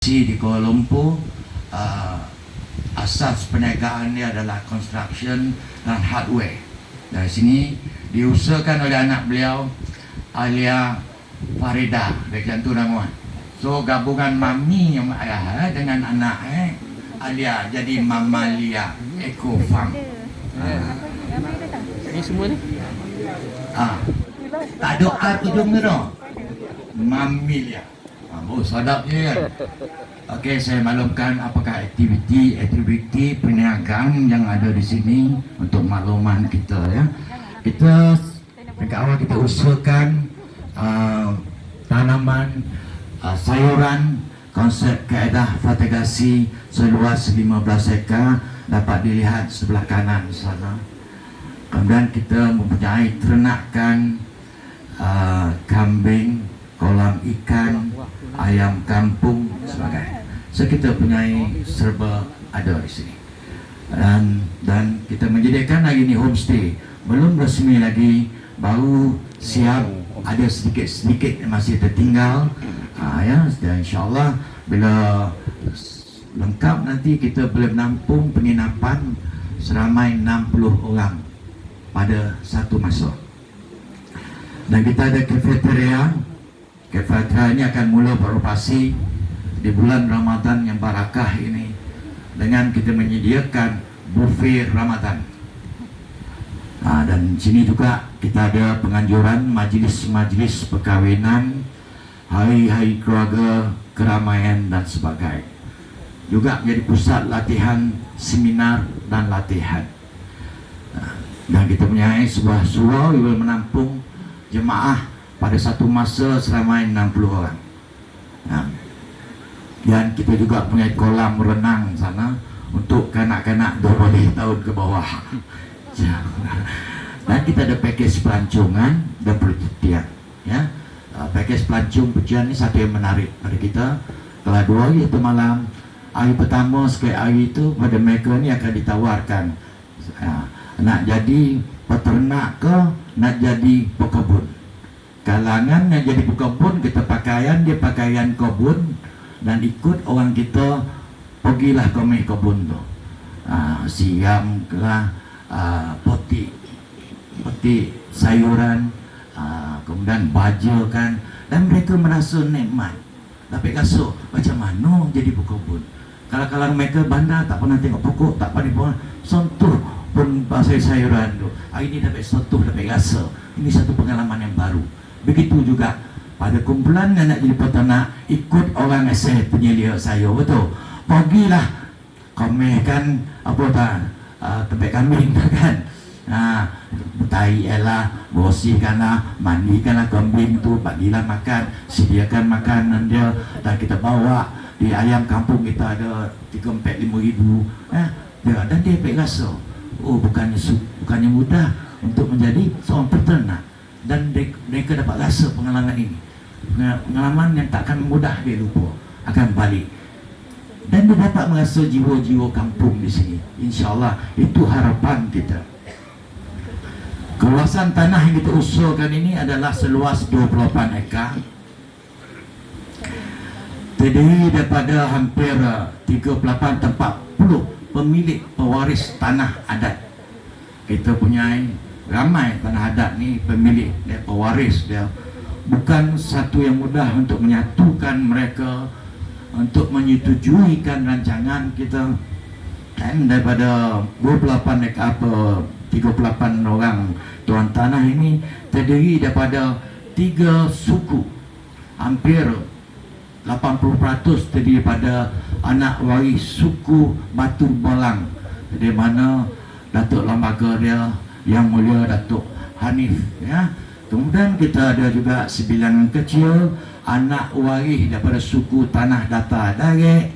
Di Kuala Lumpur, asas perniagaannya adalah construction dan hardware. Dari sini diusahakan oleh anak beliau, Alia Farida, macam tu nama. So gabungan mami yang ayah dengan anak Alia jadi Mamalia Eco Farm. Ini semua ni? Tak ada R ujung tu. Mamilia. Oh, sadapnya kan. Okey, saya maklumkan apakah aktiviti perniagaan yang ada di sini untuk makluman kita ya. Kita dekat awal kita usahakan tanaman sayuran konsep kaedah fatigasi seluas 15 ekar dapat dilihat sebelah kanan sana. Kemudian kita mempunyai ternakan kambing, kolam ikan, ayam kampung sebagainya. So kita punyai serba ada di sini. Dan kita menyediakan lagi ni homestay. Belum resmi lagi, baru siap, ada sedikit-sedikit masih tertinggal. Ya, dan insya-Allah bila lengkap nanti kita boleh menampung penginapan seramai 60 orang pada satu masa. Dan kita ada cafeteria. Cafeteria ini akan mula beroperasi di bulan Ramadan yang barakah ini dengan kita menyediakan buffet Ramadan. Dan sini juga kita ada penganjuran majlis-majlis perkahwinan, hari-hari keluarga, keramaian dan sebagainya. Juga menjadi pusat latihan, seminar dan latihan. Dan kita punya sebuah surau yang boleh menampung jemaah pada satu masa seramai 60 orang. Dan kita juga punya kolam renang sana untuk kanak-kanak 12 tahun ke bawah. Dan kita ada package pelancongan dan percutian. Ya, package pelancong percutian ni satu yang menarik pada kita. Kalau 2 hari atau malam, hari pertama sekali hari itu pada mereka ni akan ditawarkan nak jadi peternak ke nak jadi pekebun. Kalangan yang jadi pekebun, kita pakaian dia pakaian kebun dan ikut orang kita pergilah ke kebun tu. Siam lah, peti sayuran, kemudian baja kan, dan mereka merasa nikmat. Tapi kasut macam mana jadi pekebun? Kalau mereka bandar tak pernah tengok pokok, tak pernah sentuh pun sayuran tu. Hari ini dapat sentuh, dapat rasa. Ini satu pengalaman yang baru. Begitu juga pada kumpulan yang nak jadi peternak, ikut orang asal penyelia sayur, betul. Pergilah komehkan apa tak tempat kambing kan. Tai elah, bersihkanlah, mandikanlah kambing tu, bagilah makan, sediakan makanan dia, dan kita bawa di ayam kampung kita ada 3-4-5 ribu. Dan dia dapat rasa, oh bukannya mudah untuk menjadi seorang peternak. Dan mereka dapat rasa pengalaman ini, pengalaman yang takkan mudah dia lupa, akan balik. Dan dia dapat merasa jiwa-jiwa kampung di sini. InsyaAllah itu harapan kita. Kawasan tanah yang kita usulkan ini adalah seluas 28 ekar, terdiri daripada hampir 38 tempat pemilik pewaris tanah adat. Kita punya ramai tanah adat ni pemilik dia, pewaris dia. Bukan satu yang mudah untuk menyatukan mereka, untuk menyetujuikan rancangan kita. Dan daripada 28 ekar 38 orang tuan tanah ini terdiri daripada 3 suku. Hampir 80% terdiri daripada anak waris suku Batu Bolang, di mana Datuk Lembaga dia Yang Mulia Datuk Hanif ya. Kemudian kita ada juga 9 kecil anak waris daripada suku Tanah Datar Darek,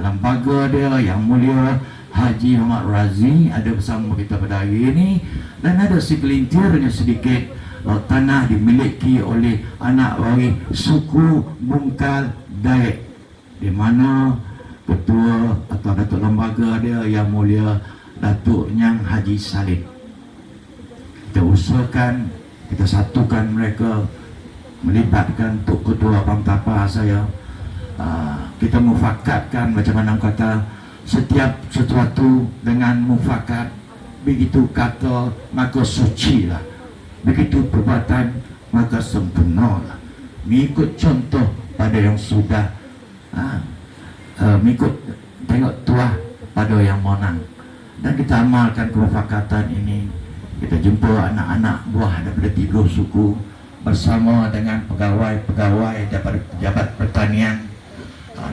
lembaga dia Yang Mulia Haji Muhammad Razi ada bersama kita pada hari ini. Dan ada segelintirnya sedikit tanah dimiliki oleh anak waris suku Bungkal Darek, di mana ketua atau Datuk Lembaga dia Yang Mulia Datuk Nyang Haji Salim. Kita usahakan, kita satukan mereka, melibatkan Tok Ketua Pamtapa saya, kita mufakatkan, macam mana kata, setiap sesuatu dengan mufakat, begitu kata maka suci lah, begitu perbuatan maka sempurna lah. Mengikut contoh pada yang sudah, mengikut tengok tuah pada yang monang, dan kita amalkan kemufakatan ini. Kita jumpa anak-anak buah daripada 3 suku bersama dengan pegawai-pegawai daripada pejabat pertanian,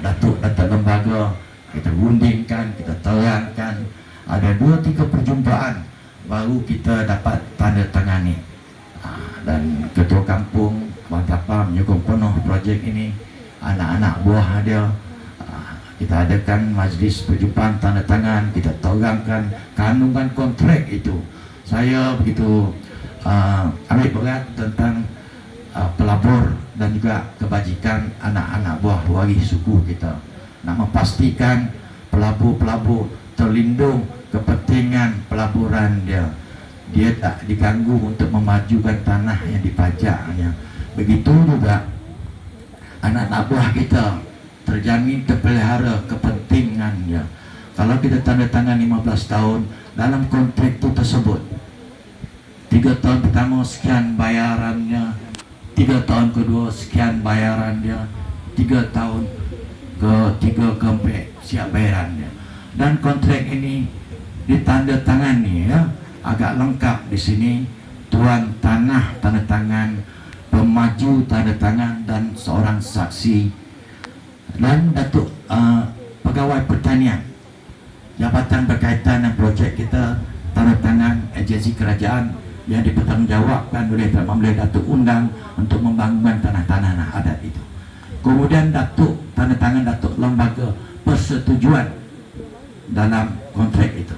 datuk-datuk lembaga. Kita rundingkan, kita terangkan. Ada 2-3 perjumpaan baru kita dapat tanda tangani. Dan ketua kampung Abang Tapam menyokong penuh projek ini. Anak-anak buah dia, kita adakan majlis perjumpaan tanda tangan. Kita terangkan kandungan kontrak itu. Saya begitu ambil berat tentang pelabur dan juga kebajikan anak-anak buah waris suku kita. Nak memastikan pelabur-pelabur terlindung kepentingan pelaburan dia. Dia tak diganggu untuk memajukan tanah yang dipajaknya. Begitu juga anak-anak buah kita terjamin terpelihara kepentingannya. Kalau kita tanda tangan 15 tahun dalam kontrak itu tersebut, 3 tahun pertama sekian bayarannya, 3 tahun kedua sekian bayarannya, 3 tahun ke-3 ke-4 siap bayarannya. Dan kontrak ini ditandatangani, ya, agak lengkap di sini. Tuan tanah tanda tangan, pemaju tanda tangan, dan seorang saksi. Dan datuk pegawai pertanian, jabatan berkaitan dengan projek kita, tanda tangan agensi kerajaan yang dipertanggungjawabkan oleh Datuk Undang untuk membangun tanah-tanah adat itu. Kemudian datuk tanda tangan datuk lembaga persetujuan dalam kontrak itu,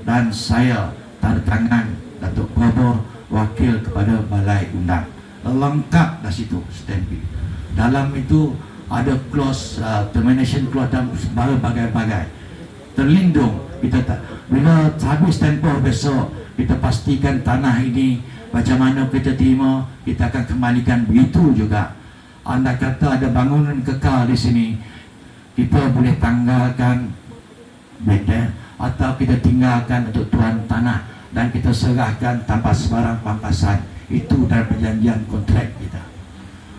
dan saya tanda tangan datuk Gobor wakil kepada Balai Undang. Lengkap dah situ stamping. Dalam itu ada clause termination clause dan berbagai-bagai. Terlindung. Kita tak, bila habis tempoh besok, kita pastikan tanah ini macam mana kita terima, kita akan kembalikan. Begitu juga anda kata ada bangunan kekal di sini, kita boleh tanggalkan benda atau kita tinggalkan untuk tuan tanah dan kita serahkan tanpa sebarang pampasan. Itu dalam perjanjian kontrak kita.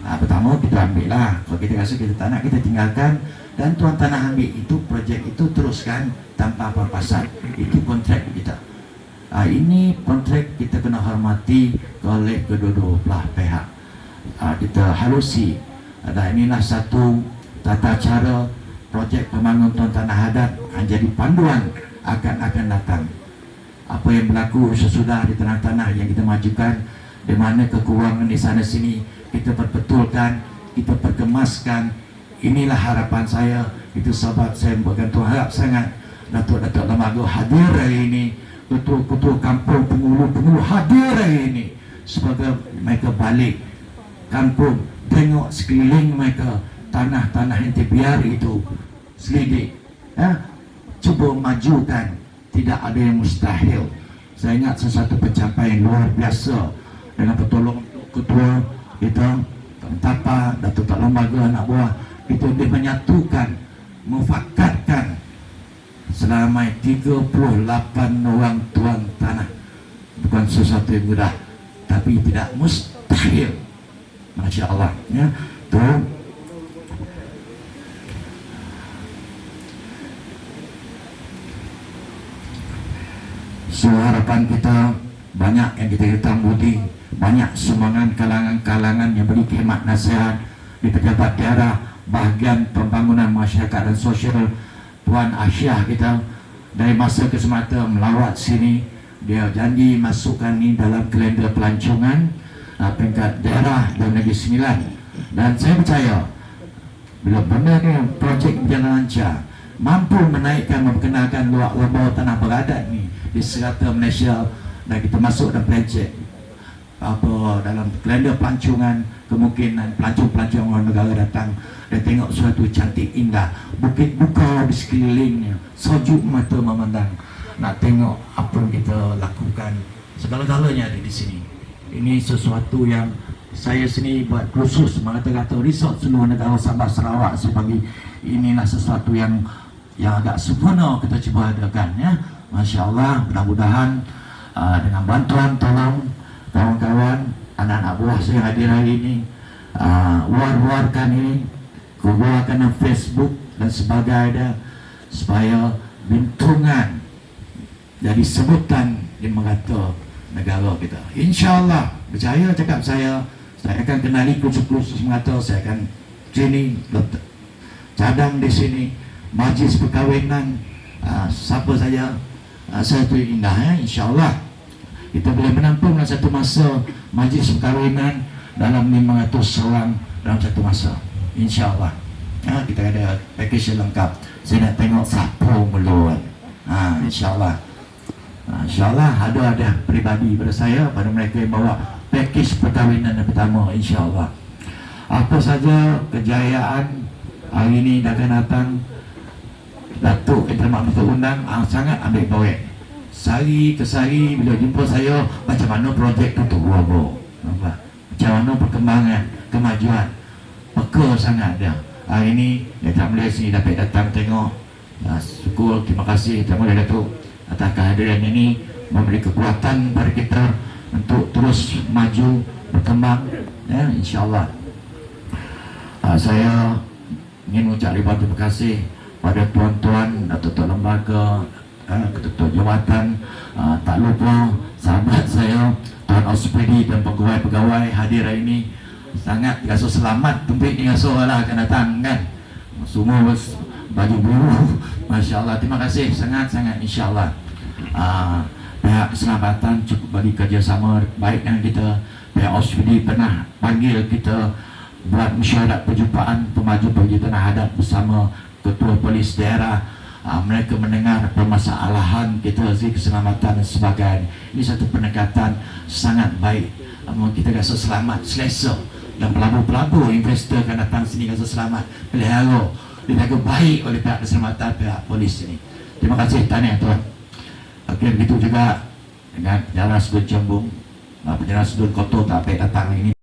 Pertama kita ambil lah, kalau kita rasa kita tak nak, kita tinggalkan, dan tuan tanah ambil itu, projek itu teruskan tanpa pampasan. Itu kontrak kita. Ini kontrak kita kena hormati oleh kedua-dua belah pihak. Kita halusi. Inilah satu tata cara projek pembangunan tuan tanah adat yang jadi panduan akan datang. Apa yang berlaku sesudah di tanah-tanah yang kita majukan, di mana kekurangan di sana sini kita perbetulkan, kita perkemaskan. Inilah harapan saya. Itu sebab saya bergantung harap sangat datuk-datuk lembaga hadir hari ini, ketua-ketua kampung, penghulu-penghulu hadir hari ini, sebagai mereka balik kampung, tengok sekeliling mereka, tanah-tanah yang terbiar itu selidik, cuba majukan. Tidak ada yang mustahil. Saya ingat sesuatu pencapaian luar biasa dengan pertolongan ketua kita, Tapa, Datuk Tak Lembaga, anak buah itu, dia menyatukan, mufakatkan selama 38 orang tuan tanah. Bukan sesuatu yang mudah, tapi tidak mustahil. Masya Allah, ya. Tuh. So, harapan kita banyak yang kita hitam budi, banyak sumbangan kalangan-kalangan yang beri khidmat nasihat di pejabat daerah, bahagian pembangunan masyarakat dan sosial. Puan Aisyah kita dari masa ke semata melawat sini, dia janji masukkan ini dalam kalender pelancongan peringkat daerah dan Negeri Sembilan. Dan saya percaya bila benar ni projek berjalan lancar, mampu menaikkan, memperkenalkan luar bawah tanah beradat ni di serata Malaysia, dan kita masuk dalam projek dalam kalender pelancongan, kemungkinan pelancong-pelancong orang negara datang dan tengok suatu cantik indah, bukit buka di sekelilingnya, sejuk mata memandang, nak tengok apa yang kita lakukan, segala-galanya ada di sini. Ini sesuatu yang saya sini buat khusus mengata-kata resort seluruh negara Sabah Sarawak sebagai inilah sesuatu yang agak sempurna kita cuba adakan ya. Masya Allah, mudah-mudahan dengan bantuan tolong kawan-kawan anak-anak buah saya hadir hari ini, war-warkan ini, kubuarkan Facebook dan sebagainya supaya bintungan jadi sebutan di mengata negara kita. InsyaAllah, percaya cakap saya akan kenali kursus-kursus mengata, saya akan training cadang di sini, majlis perkahwinan, siapa saja, satu indah ya, insyaAllah kita boleh menampung dalam satu masa majlis perkahwinan dalam 500 orang dalam satu masa, insyaAllah ya, kita ada package yang lengkap. Saya nak tengok siapa meluan, insyaAllah. InsyaAllah ada peribadi pada saya, pada mereka yang bawa package perkahwinan yang pertama, insyaAllah. Apa saja kejayaan hari ini dah akan datang, Datuk yang terima undang sangat ambil bawah. Sehari ke sehari bila jumpa saya, macam mana projek tu berubah, macam mana perkembangan, kemajuan, peka sangat dia. Hari ini Datuk Malaysia dapat datang tengok, syukur, terima kasih Terima kasih Datuk atas kehadiran ini, memberi kekuatan pada kita untuk terus maju, berkembang ya, insyaAllah. Saya ingin mengucap ribuan terima kasih pada tuan-tuan, ketua lembaga, ketua jawatan, tak lupa sahabat saya Tuan Auspedi dan pegawai-pegawai hadir hari ini. Sangat rasa selamat tempat ni rasa lah akan datang kan, semua baju biru, Masya Allah. Terima kasih sangat-sangat, insyaAllah. Pihak keselamatan cukup bagi kerjasama baik dengan kita. Pihak Auspedi pernah panggil kita buat mesyuarat perjumpaan pemaju bagi tanah adat bersama ketua polis daerah. Mereka mendengar permasalahan kita di keselamatan dan sebagainya. Ini satu pendekatan sangat baik. Kita rasa selamat, selesa, dan pelabur-pelabur investor akan datang sini rasa selamat, pelihara, dijaga baik oleh pihak keselamatan, pihak polis ini. Terima kasih, tahniah tuan. Okey, begitu juga dengan penjara sudut Jambung, penjara sudut Kotor tak dapat datang ini.